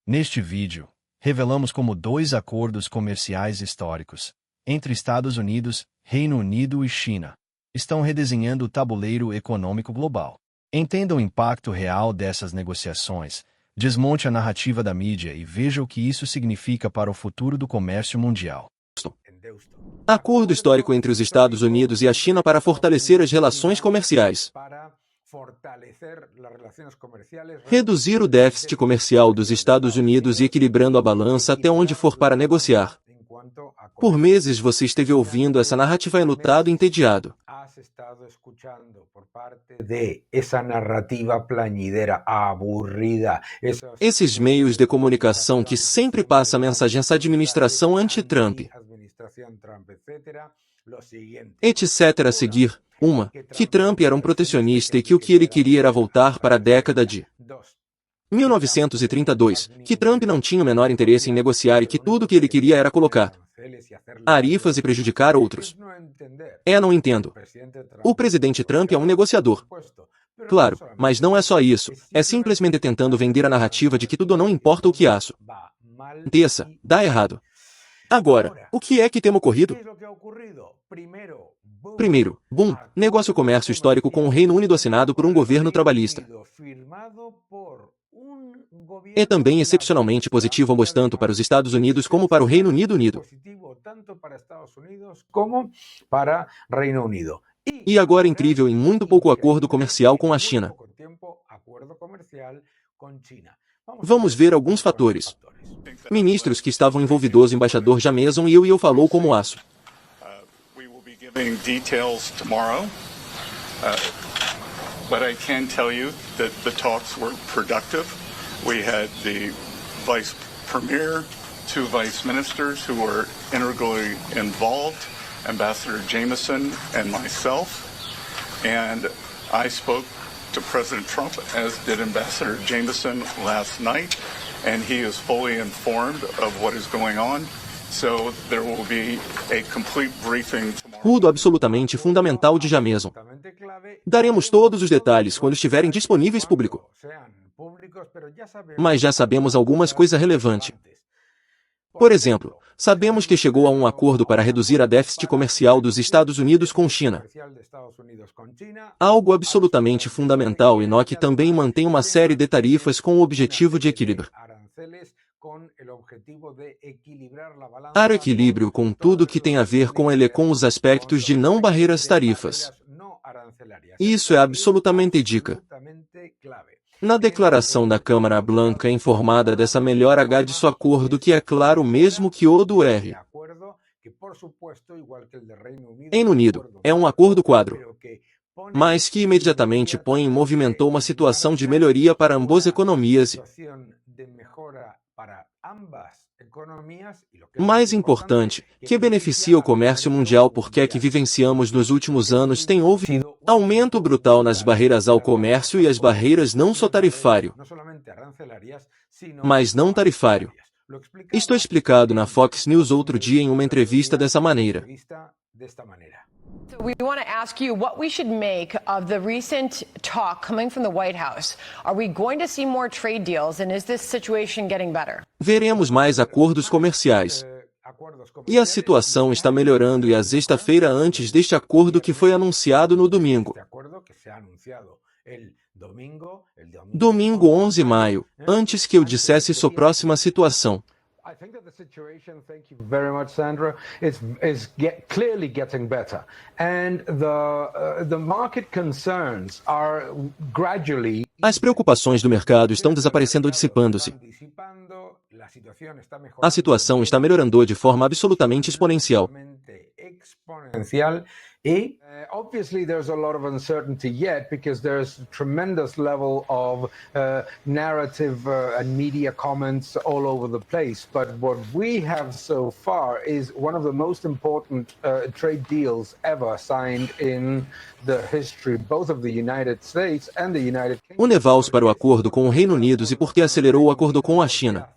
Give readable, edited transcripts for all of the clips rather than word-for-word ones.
Neste vídeo, revelamos como dois acordos comerciais históricos, entre Estados Unidos, Reino Unido e China, estão redesenhando o tabuleiro econômico global. Entenda o impacto real dessas negociações, desmonte a narrativa da mídia e veja o que isso significa para o futuro do comércio mundial. Acordo histórico entre os Estados Unidos e a China para fortalecer as relações comerciais. Reduzir o déficit comercial dos Estados Unidos e equilibrando a balança até onde for para negociar. Por meses você esteve ouvindo essa narrativa enlutada e entediado. Esses meios de comunicação que sempre passam a mensagem essa administração anti-Trump. Etc. a seguir. Que Trump era um protecionista e que o que ele queria era voltar para a década de 1932, que Trump não tinha o menor interesse em negociar e que tudo o que ele queria era colocar tarifas e prejudicar outros. Não entendo. O presidente Trump é um negociador. Claro, mas não é só isso. É simplesmente tentando vender a narrativa de que tudo não importa o que acho. Dá errado. Agora, o que é que tem ocorrido? Primeiro, negócio comércio histórico com o Reino Unido assinado por um governo trabalhista. É também excepcionalmente positivo ambos tanto para os Estados Unidos como para o Reino Unido. E agora incrível em muito pouco acordo comercial com a China. Vamos ver alguns fatores. Ministros que estavam envolvidos, o embaixador Jameson e eu falou como aço. Details tomorrow, but I can tell you that the talks were productive. We had the vice premier, two vice ministers who were integrally involved, Ambassador Jameson and myself, and I spoke to President Trump, as did Ambassador Jameson last night, and he is fully informed of what is going on. So there will be a complete briefing. Tudo absolutamente fundamental de Jameson. Daremos todos os detalhes quando estiverem disponíveis público. Mas já sabemos algumas coisas relevantes. Por exemplo, sabemos que chegou a um acordo para reduzir a déficit comercial dos Estados Unidos com China. Algo absolutamente fundamental e que também mantém uma série de tarifas com o objetivo de equilíbrio. Há equilíbrio com tudo que tem a ver com ele com os aspectos de não barreiras tarifas. Isso é absolutamente dica. Na declaração da Câmara Branca é informada dessa melhor de seu acordo que é claro mesmo que o do Reino Unido, é um acordo quadro, mas que imediatamente põe em movimento uma situação de melhoria para ambas economias. Mais importante, que beneficia o comércio mundial porque é que vivenciamos nos últimos anos tem houve aumento brutal nas barreiras ao comércio e as barreiras não só tarifário, mas não tarifário. Isto é explicado na Fox News outro dia em uma entrevista dessa maneira. So we want to ask you what we should make of the recent talk coming from the White House. Are we going to see more trade deals and is this situation getting better? Veremos mais acordos comerciais. E a situação está melhorando e a sexta-feira antes deste acordo que foi anunciado no domingo. Domingo 11 de maio, antes que eu dissesse sua próxima situação. I think that the situation, thank you very much, Sandra, is clearly getting better. And the market concerns are gradually... As preocupações do mercado estão desaparecendo ou dissipando-se. A situação está melhorando de forma absolutamente exponencial. Obviously, there's a lot of uncertainty yet because there's a tremendous level of narrative and media comments all over the place. But what we have so far is one of the most important trade deals ever signed in the history, both of the United States and the United Kingdom. Unevals para o acordo com o Reino Unido e porque acelerou o acordo com a China.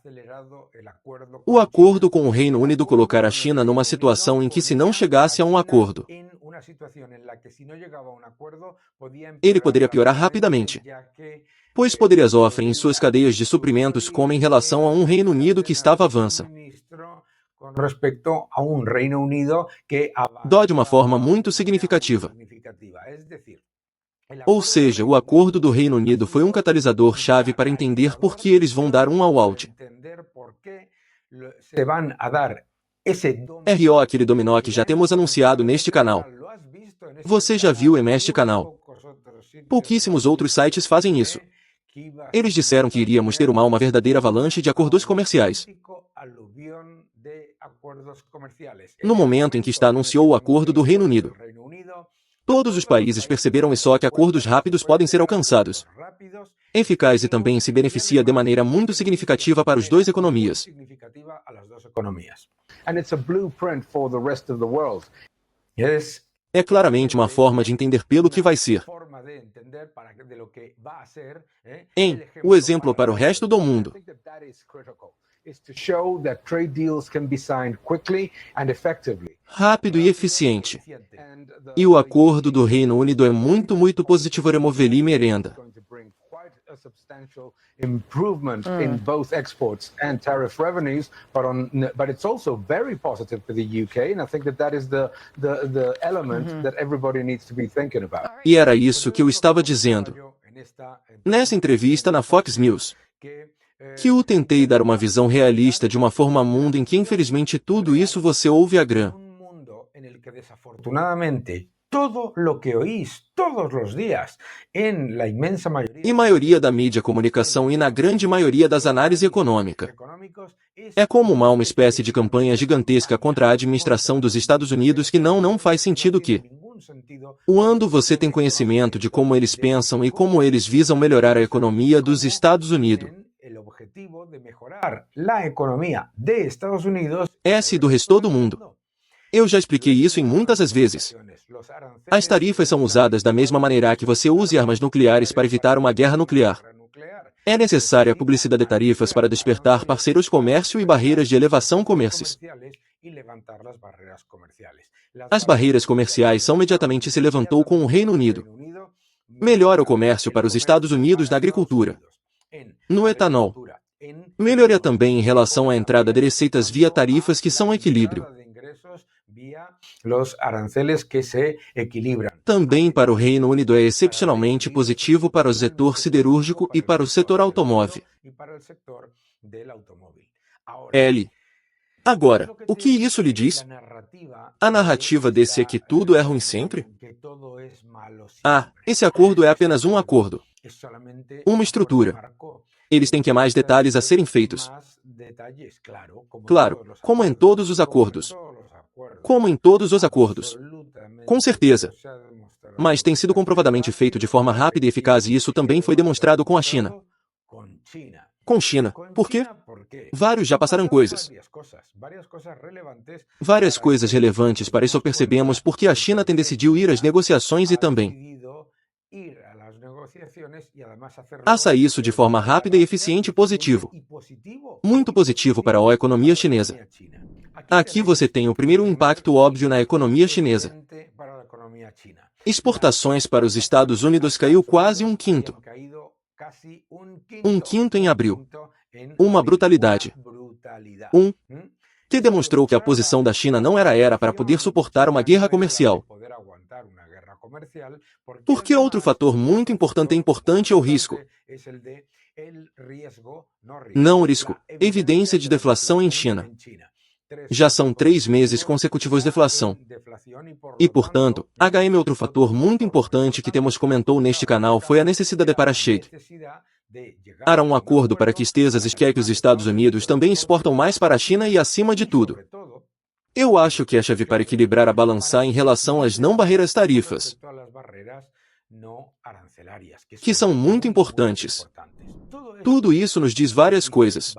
O acordo com o Reino Unido colocar a China numa situação em que se não chegasse a um acordo, ele poderia piorar rapidamente. pois poderes sofrem em suas cadeias de suprimentos como em relação a um Reino Unido que estava avança. Com respeito a um Reino Unido que Dó de uma forma muito significativa. Ou seja, o acordo do Reino Unido foi um catalisador-chave para entender por que eles vão dar um all-out. RO aquele dominó que já temos anunciado neste canal. Você já viu neste canal. Pouquíssimos outros sites fazem isso. Eles disseram que iríamos ter uma verdadeira avalanche de acordos comerciais. No momento em que está anunciou o acordo do Reino Unido, todos os países perceberam só que acordos rápidos podem ser alcançados. Eficaz e também se beneficia de maneira muito significativa para as duas economias. É claramente uma forma de entender pelo que vai ser. O exemplo para o resto do mundo. Rápido e eficiente. E o acordo do Reino Unido é muito positivo. Removeli merenda. Improvement in both exports and tariff revenues, but it's also very positive for the UK, and I think that is the element that everybody needs to be thinking about. E era isso que eu estava dizendo nessa entrevista na Fox News, que eu tentei dar uma visão realista de uma forma mundo em que infelizmente tudo isso você ouve a gran. Desafortunadamente, todo lo que oís todos los días en la inmensa mayoría e maioria da mídia comunicação e na grande maioria das análises econômicas. É como uma espécie de campanha gigantesca contra a administração dos Estados Unidos que não faz sentido que, quando você tem conhecimento de como eles pensam e como eles visam melhorar a economia dos Estados Unidos, e do resto do mundo. Eu já expliquei isso em muitas vezes. As tarifas são usadas da mesma maneira que você use armas nucleares para evitar uma guerra nuclear. É necessária a publicidade de tarifas para despertar parceiros comércio e barreiras de elevação comércios. As barreiras comerciais são imediatamente se levantou com o Reino Unido. Melhora o comércio para os Estados Unidos na agricultura, no etanol. Melhoria também em relação à entrada de receitas via tarifas que são equilíbrio. Também para o Reino Unido é excepcionalmente positivo para o setor siderúrgico e para o setor automóvel. Agora, o que isso lhe diz? A narrativa desse é que tudo é ruim sempre? Esse acordo é apenas um acordo. Uma estrutura. Eles têm que mais detalhes a serem feitos. Claro, como em todos os acordos. Com certeza. Mas tem sido comprovadamente feito de forma rápida e eficaz e isso também foi demonstrado com a China. Com China. Por quê? Vários já passaram coisas. Várias coisas relevantes para isso percebemos porque a China tem decidido ir às negociações e também faça isso de forma rápida e eficiente e positivo. Muito positivo para a economia chinesa. Aqui você tem o primeiro impacto óbvio na economia chinesa. Exportações para os Estados Unidos caiu quase um quinto. Um quinto em abril. Uma brutalidade. Que demonstrou que a posição da China não era para poder suportar uma guerra comercial. Porque outro fator muito importante é o risco. Não o risco. Evidência de deflação em China. Já são 3 meses consecutivos de deflação. E, portanto, outro fator muito importante que temos comentou neste canal foi a necessidade para chegar a um acordo para que estejam que os Estados Unidos também exportam mais para a China e acima de tudo. Eu acho que a chave para equilibrar a balança em relação às não barreiras tarifas, que são muito importantes. Tudo isso nos diz várias coisas.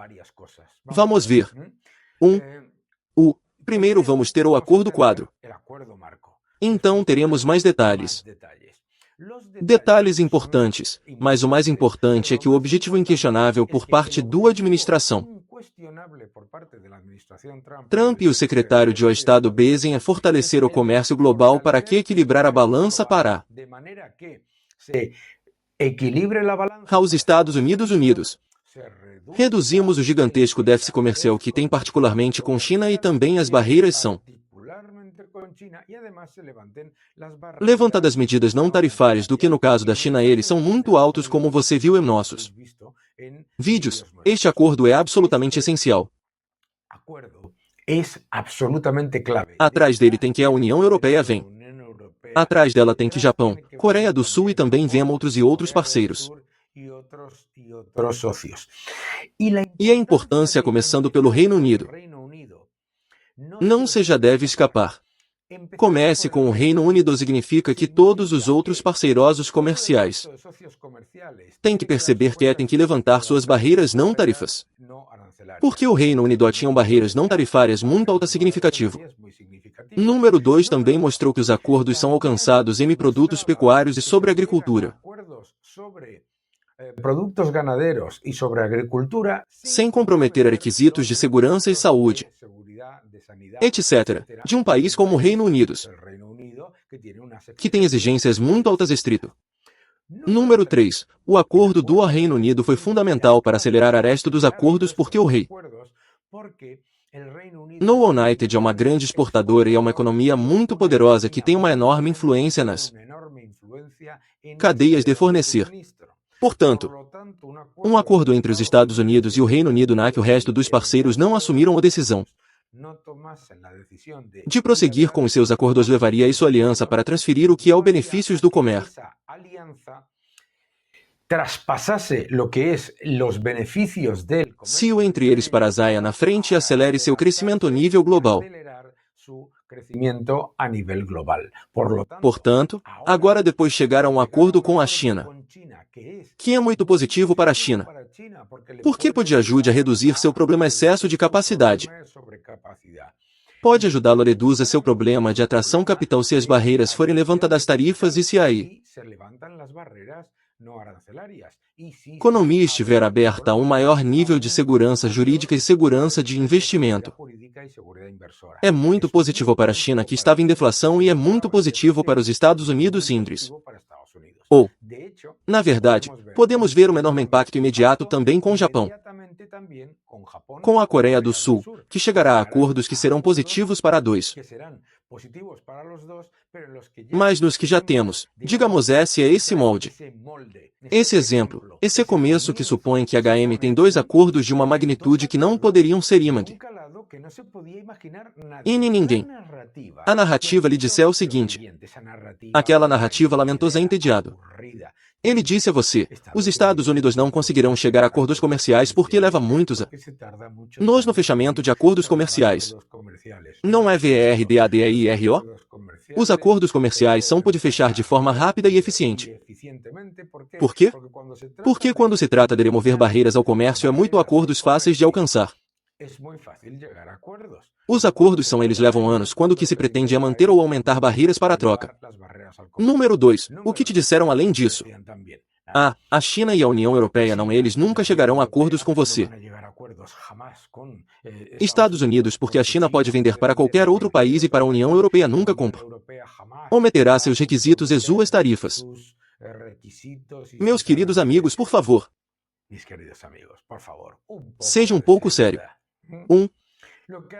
Vamos ver. Primeiro vamos ter o acordo quadro. Então teremos mais detalhes. Detalhes importantes, mas o mais importante é que o objetivo inquestionável por parte da administração Trump e o secretário de Estado Biden é fortalecer o comércio global para que equilibrar a balança para equilibre la balanza, aos Estados Unidos. Reduzimos o gigantesco déficit comercial que tem particularmente com China e também as barreiras são levantadas medidas não tarifárias do que no caso da China eles são muito altos como você viu em nossos vídeos. Este acordo é absolutamente essencial. Atrás dele tem que a União Europeia vem. Atrás dela tem que Japão, Coreia do Sul e também vem outros e outros parceiros. E a importância começando pelo Reino Unido. Não se já deve escapar. Comece com o Reino Unido significa que todos os outros parceirosos comerciais têm que perceber que têm que levantar suas barreiras não tarifas. Porque o Reino Unido tinha barreiras não tarifárias muito altas significativo. Número 2 também mostrou que os acordos são alcançados em produtos pecuários e sobre agricultura. Produtos ganaderos e sobre agricultura, sem comprometer requisitos de segurança e saúde, etc., de um país como o Reino Unido, que tem exigências muito altas estrito. Número 3. O acordo do Reino Unido foi fundamental para acelerar o resto dos acordos porque o rei no United é uma grande exportadora e é uma economia muito poderosa que tem uma enorme influência nas cadeias de fornecer. Portanto, um acordo entre os Estados Unidos e o Reino Unido na que o resto dos parceiros não assumiram a decisão de prosseguir com os seus acordos levaria a sua aliança para transferir o que é o benefícios do comércio. Se o entre eles para saia na frente e acelere seu crescimento a nível global. Portanto, agora depois chegar a um acordo com a China, que é muito positivo para a China, porque pode ajudar a reduzir seu problema excesso de capacidade. Pode ajudá-lo a reduzir seu problema de atração capital se as barreiras forem levantadas tarifas e se aí a economia estiver aberta a um maior nível de segurança jurídica e segurança de investimento. É muito positivo para a China que estava em deflação e é muito positivo para os Estados Unidos índices. Ou, na verdade, podemos ver um enorme impacto imediato também com o Japão. Com a Coreia do Sul, que chegará a acordos que serão positivos para dois. Mas nos que já temos, digamos esse molde. Esse exemplo, esse começo que supõe que HM tem dois acordos de uma magnitude que não poderiam ser imag. E ninguém. A narrativa lhe disse o seguinte. Aquela narrativa lamentosa e entediado. Ele disse a você, os Estados Unidos não conseguirão chegar a acordos comerciais porque leva muitos anos no fechamento de acordos comerciais. Não é VERDADEIRO? Os acordos comerciais são pode fechar de forma rápida e eficiente. Por quê? Porque quando se trata de remover barreiras ao comércio é muito acordos fáceis de alcançar. Os acordos são eles levam anos quando o que se pretende é manter ou aumentar barreiras para a troca. Número 2. O que te disseram além disso? A China e a União Europeia não eles nunca chegarão a acordos com você. Estados Unidos porque a China pode vender para qualquer outro país e para a União Europeia nunca compra. Ou meterá seus requisitos e suas tarifas. Meus queridos amigos, por favor. Seja um pouco sério.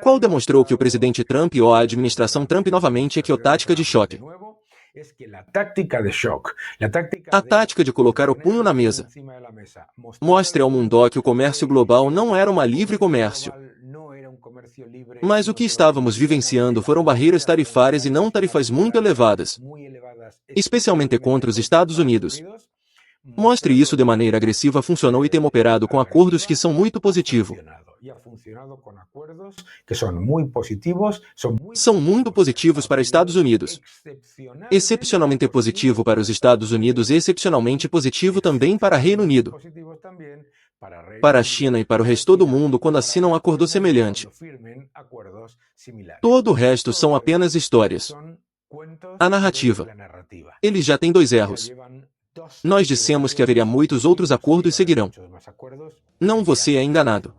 Qual demonstrou que o presidente Trump ou a administração Trump novamente é que a tática de choque? A tática de colocar o punho na mesa. Mostre ao mundo que o comércio global não era uma livre comércio. Mas o que estávamos vivenciando foram barreiras tarifárias e não tarifas muito elevadas, especialmente contra os Estados Unidos. Mostre isso de maneira agressiva funcionou e tem operado com acordos que são muito positivos. São muito positivos para Estados Unidos. Excepcionalmente positivo para os Estados Unidos e excepcionalmente positivo também para Reino Unido. Para a China e para o resto do mundo quando assinam um acordo semelhante. Todo o resto são apenas histórias. A narrativa. Ele já tem dois erros. Nós dissemos que haveria muitos outros acordos seguirão. Não você é enganado.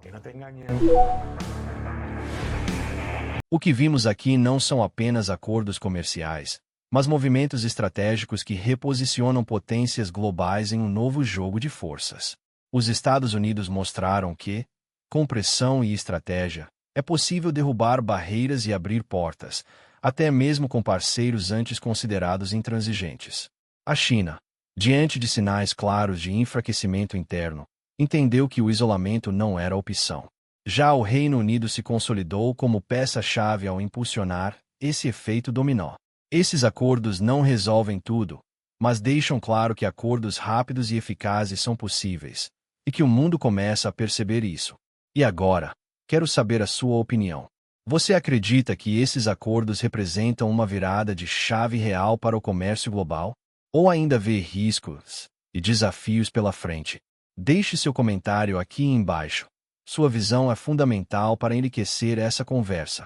O que vimos aqui não são apenas acordos comerciais. mas movimentos estratégicos que reposicionam potências globais em um novo jogo de forças. Os Estados Unidos mostraram que, com pressão e estratégia, é possível derrubar barreiras e abrir portas, até mesmo com parceiros antes considerados intransigentes. A China, diante de sinais claros de enfraquecimento interno, entendeu que o isolamento não era opção. Já o Reino Unido se consolidou como peça-chave ao impulsionar esse efeito dominó. Esses acordos não resolvem tudo, mas deixam claro que acordos rápidos e eficazes são possíveis, e que o mundo começa a perceber isso. E agora, quero saber a sua opinião. Você acredita que esses acordos representam uma virada de chave real para o comércio global? Ou ainda vê riscos e desafios pela frente? Deixe seu comentário aqui embaixo. Sua visão é fundamental para enriquecer essa conversa.